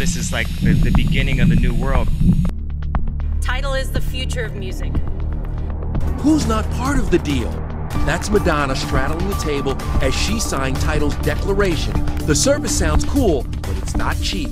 this is like the beginning of the new world. Tidal is the future of music. Who's not part of the deal? That's Madonna straddling the table as she signed Tidal's declaration. The service sounds cool, but it's not cheap.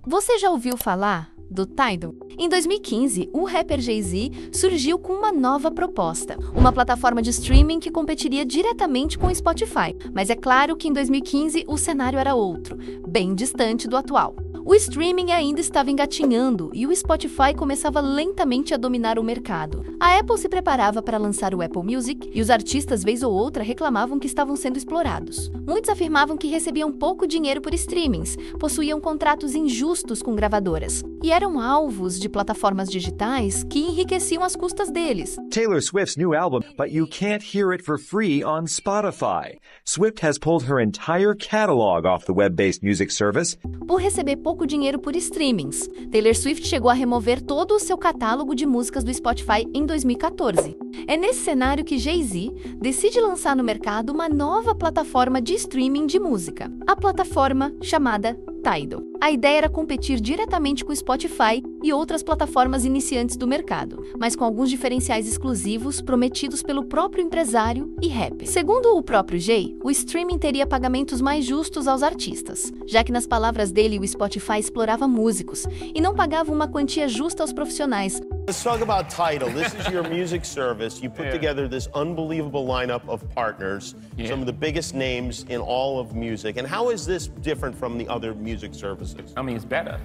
Você já ouviu falar do Tidal? Em 2015, o rapper Jay-Z surgiu com uma nova proposta, uma plataforma de streaming que competiria diretamente com o Spotify. Mas é claro que em 2015 o cenário era outro, bem distante do atual. O streaming ainda estava engatinhando e o Spotify começava lentamente a dominar o mercado. A Apple se preparava para lançar o Apple Music e os artistas, vez ou outra, reclamavam que estavam sendo explorados. Muitos afirmavam que recebiam pouco dinheiro por streamings, possuíam contratos injustos com gravadoras e eram alvos de plataformas digitais que enriqueciam às custas deles. Taylor Swift's new album, but you can't hear it for free on Spotify. Swift has pulled her entire catalog off the web-based music service. Por receber pouco dinheiro por streamings, Taylor Swift chegou a remover todo o seu catálogo de músicas do Spotify em 2014. É nesse cenário que Jay-Z decide lançar no mercado uma nova plataforma de streaming de música, a plataforma chamada Tidal. A ideia era competir diretamente com o Spotify e outras plataformas iniciantes do mercado, mas com alguns diferenciais exclusivos prometidos pelo próprio empresário e rapper. Segundo o próprio Jay, o streaming teria pagamentos mais justos aos artistas, já que nas palavras dele o Spotify explorava músicos e não pagava uma quantia justa aos profissionais. Let's talk about Tidal. This is your music service. You put together this unbelievable lineup of partners, some of the biggest names in all of music. And how is this different from the other music services? I mean, it's better.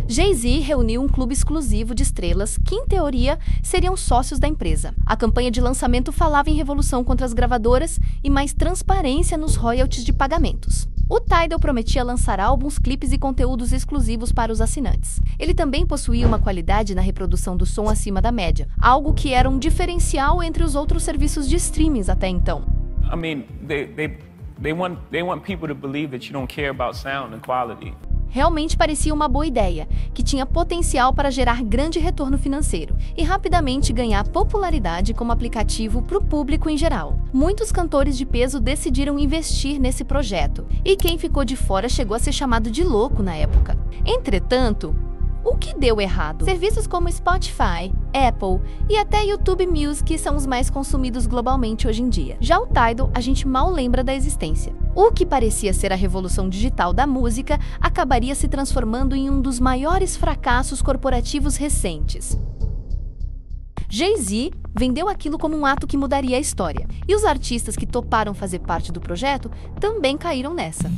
Jay-Z reuniu um clube exclusivo de estrelas que, em teoria, seriam sócios da empresa. A campanha de lançamento falava em revolução contra as gravadoras e mais transparência nos royalties de pagamentos. O Tidal prometia lançar álbuns, clipes e conteúdos exclusivos para os assinantes. Ele também possuía uma qualidade na reprodução do som acima da média, algo que era um diferencial entre os outros serviços de streamings até então. I mean, they want people to believe that you don't care about sound and quality. Realmente parecia uma boa ideia, que tinha potencial para gerar grande retorno financeiro e rapidamente ganhar popularidade como aplicativo para o público em geral. Muitos cantores de peso decidiram investir nesse projeto, e quem ficou de fora chegou a ser chamado de louco na época. Entretanto, o que deu errado? Serviços como Spotify, Apple e até YouTube Music são os mais consumidos globalmente hoje em dia. Já o Tidal, a gente mal lembra da existência. O que parecia ser a revolução digital da música acabaria se transformando em um dos maiores fracassos corporativos recentes. Jay-Z vendeu aquilo como um ato que mudaria a história, e os artistas que toparam fazer parte do projeto também caíram nessa.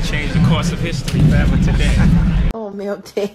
Change the course of history forever today. Oh, meu Deus.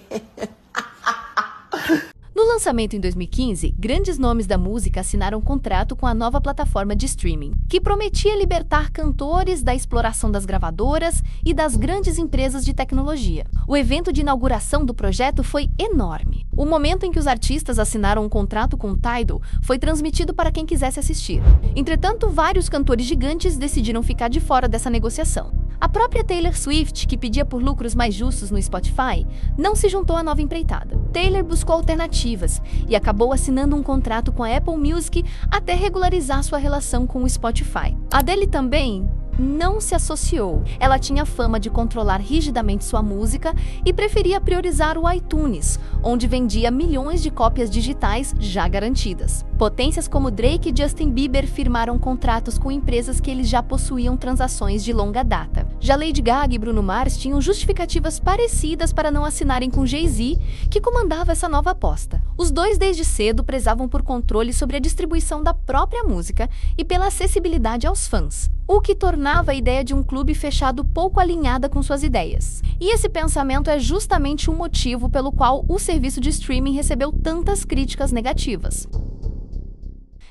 No lançamento em 2015, grandes nomes da música assinaram um contrato com a nova plataforma de streaming, que prometia libertar cantores da exploração das gravadoras e das grandes empresas de tecnologia. O evento de inauguração do projeto foi enorme. O momento em que os artistas assinaram um contrato com o Tidal foi transmitido para quem quisesse assistir. Entretanto, vários cantores gigantes decidiram ficar de fora dessa negociação. A própria Taylor Swift, que pedia por lucros mais justos no Spotify, não se juntou à nova empreitada. Taylor buscou alternativas e acabou assinando um contrato com a Apple Music até regularizar sua relação com o Spotify. A Adele também não se associou. Ela tinha fama de controlar rigidamente sua música e preferia priorizar o iTunes, onde vendia milhões de cópias digitais já garantidas. Potências como Drake e Justin Bieber firmaram contratos com empresas que eles já possuíam transações de longa data. Já Lady Gaga e Bruno Mars tinham justificativas parecidas para não assinarem com Jay-Z, que comandava essa nova aposta. Os dois desde cedo prezavam por controle sobre a distribuição da própria música e pela acessibilidade aos fãs, o que tornava a ideia de um clube fechado pouco alinhada com suas ideias. E esse pensamento é justamente o motivo pelo qual o serviço de streaming recebeu tantas críticas negativas.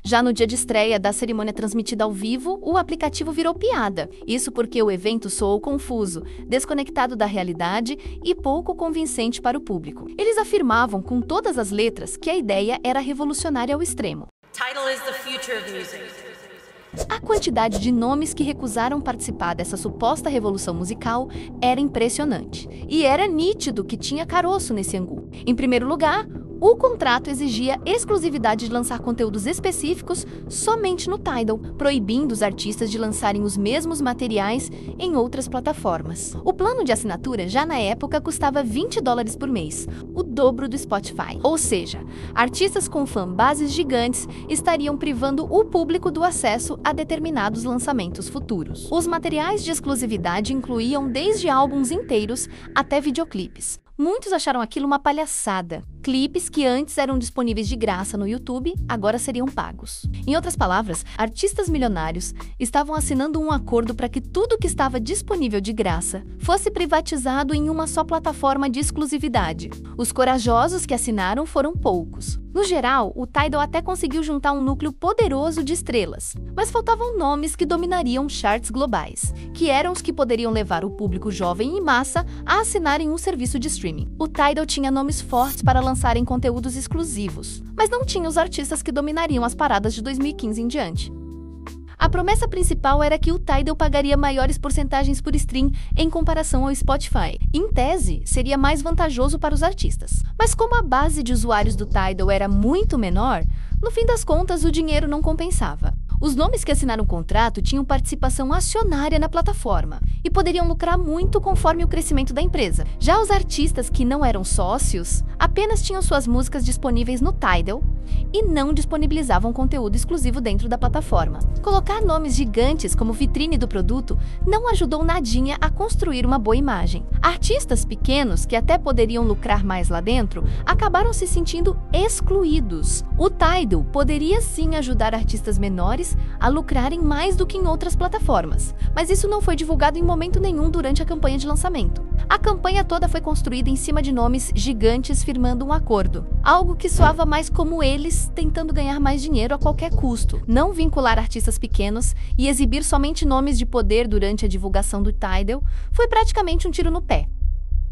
Já no dia de estreia da cerimônia transmitida ao vivo, o aplicativo virou piada. Isso porque o evento soou confuso, desconectado da realidade e pouco convincente para o público. Eles afirmavam com todas as letras que a ideia era revolucionária ao extremo. Tidal is the future of music. A quantidade de nomes que recusaram participar dessa suposta revolução musical era impressionante. E era nítido que tinha caroço nesse angu. Em primeiro lugar, O contrato exigia exclusividade de lançar conteúdos específicos somente no Tidal, proibindo os artistas de lançarem os mesmos materiais em outras plataformas. O plano de assinatura já na época custava $20 por mês, o dobro do Spotify. Ou seja, artistas com fanbases gigantes estariam privando o público do acesso a determinados lançamentos futuros. Os materiais de exclusividade incluíam desde álbuns inteiros até videoclipes. Muitos acharam aquilo uma palhaçada. Clipes que antes eram disponíveis de graça no YouTube, agora seriam pagos. Em outras palavras, artistas milionários estavam assinando um acordo para que tudo que estava disponível de graça fosse privatizado em uma só plataforma de exclusividade. Os corajosos que assinaram foram poucos. No geral, o Tidal até conseguiu juntar um núcleo poderoso de estrelas, mas faltavam nomes que dominariam charts globais, que eram os que poderiam levar o público jovem em massa a assinarem um serviço de streaming. O Tidal tinha nomes fortes para lançarem conteúdos exclusivos, mas não tinha os artistas que dominariam as paradas de 2015 em diante. A promessa principal era que o Tidal pagaria maiores porcentagens por stream em comparação ao Spotify. Em tese, seria mais vantajoso para os artistas. Mas como a base de usuários do Tidal era muito menor, no fim das contas o dinheiro não compensava. Os nomes que assinaram o contrato tinham participação acionária na plataforma e poderiam lucrar muito conforme o crescimento da empresa. Já os artistas que não eram sócios apenas tinham suas músicas disponíveis no Tidal e não disponibilizavam conteúdo exclusivo dentro da plataforma. Colocar nomes gigantes como vitrine do produto não ajudou nadinha a construir uma boa imagem. Artistas pequenos, que até poderiam lucrar mais lá dentro, acabaram se sentindo excluídos. O Tidal poderia sim ajudar artistas menores a lucrarem mais do que em outras plataformas, mas isso não foi divulgado em momento nenhum durante a campanha de lançamento. A campanha toda foi construída em cima de nomes gigantes firmando um acordo, algo que soava mais como eles tentando ganhar mais dinheiro a qualquer custo. Não vincular artistas pequenos e exibir somente nomes de poder durante a divulgação do Tidal foi praticamente um tiro no pé.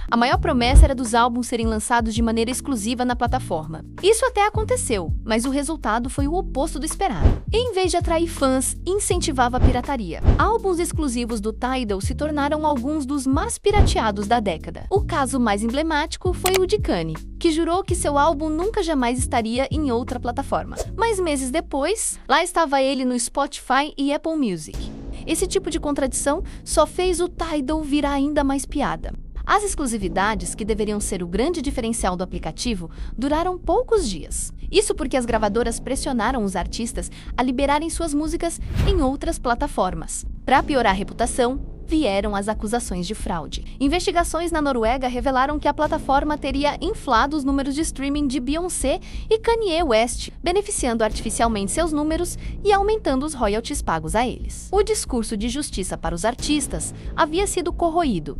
A maior promessa era dos álbuns serem lançados de maneira exclusiva na plataforma. Isso até aconteceu, mas o resultado foi o oposto do esperado. Em vez de atrair fãs, incentivava a pirataria. Álbuns exclusivos do Tidal se tornaram alguns dos mais pirateados da década. O caso mais emblemático foi o de Kanye, que jurou que seu álbum nunca jamais estaria em outra plataforma. Mas meses depois, lá estava ele no Spotify e Apple Music. Esse tipo de contradição só fez o Tidal virar ainda mais piada. As exclusividades, que deveriam ser o grande diferencial do aplicativo, duraram poucos dias. Isso porque as gravadoras pressionaram os artistas a liberarem suas músicas em outras plataformas. Para piorar a reputação, vieram as acusações de fraude. Investigações na Noruega revelaram que a plataforma teria inflado os números de streaming de Beyoncé e Kanye West, beneficiando artificialmente seus números e aumentando os royalties pagos a eles. O discurso de justiça para os artistas havia sido corroído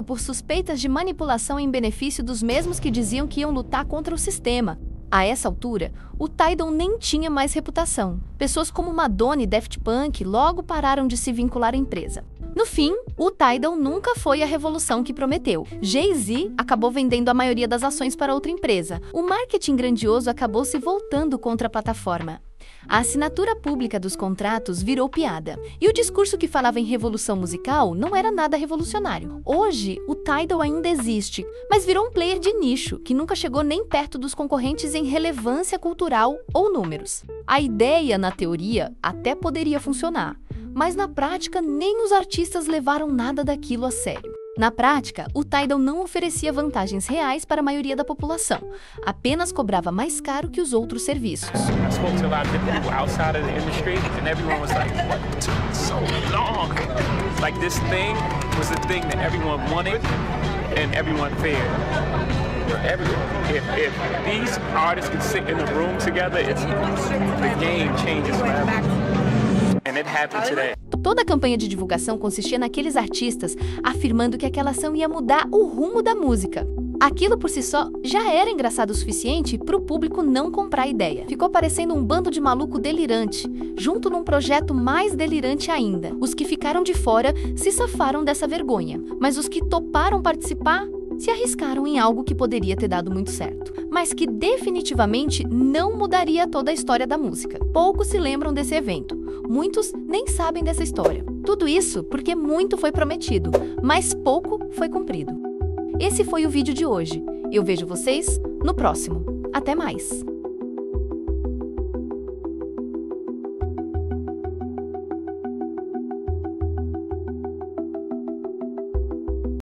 por suspeitas de manipulação em benefício dos mesmos que diziam que iam lutar contra o sistema. A essa altura, o Tidal nem tinha mais reputação. Pessoas como Madonna e Daft Punk logo pararam de se vincular à empresa. No fim, o Tidal nunca foi a revolução que prometeu. Jay-Z acabou vendendo a maioria das ações para outra empresa. O marketing grandioso acabou se voltando contra a plataforma. A assinatura pública dos contratos virou piada. E o discurso que falava em revolução musical não era nada revolucionário. Hoje, o Tidal ainda existe, mas virou um player de nicho, que nunca chegou nem perto dos concorrentes em relevância cultural ou números. A ideia, na teoria, até poderia funcionar, mas na prática nem os artistas levaram nada daquilo a sério. Na prática, o Tidal não oferecia vantagens reais para a maioria da população, apenas cobrava mais caro que os outros serviços. I spoke to a lot of different people outside of the industry, and everyone was like, "What took so long?" Like this thing was the thing that everyone wanted and everyone feared. If these artists could sit in a room together, the game changes forever. And it happened today. Toda a campanha de divulgação consistia naqueles artistas afirmando que aquela ação ia mudar o rumo da música. Aquilo por si só já era engraçado o suficiente para o público não comprar a ideia. Ficou parecendo um bando de maluco delirante, junto num projeto mais delirante ainda. Os que ficaram de fora se safaram dessa vergonha, mas os que toparam participar se arriscaram em algo que poderia ter dado muito certo, mas que definitivamente não mudaria toda a história da música. Poucos se lembram desse evento, muitos nem sabem dessa história. Tudo isso porque muito foi prometido, mas pouco foi cumprido. Esse foi o vídeo de hoje. Eu vejo vocês no próximo. Até mais!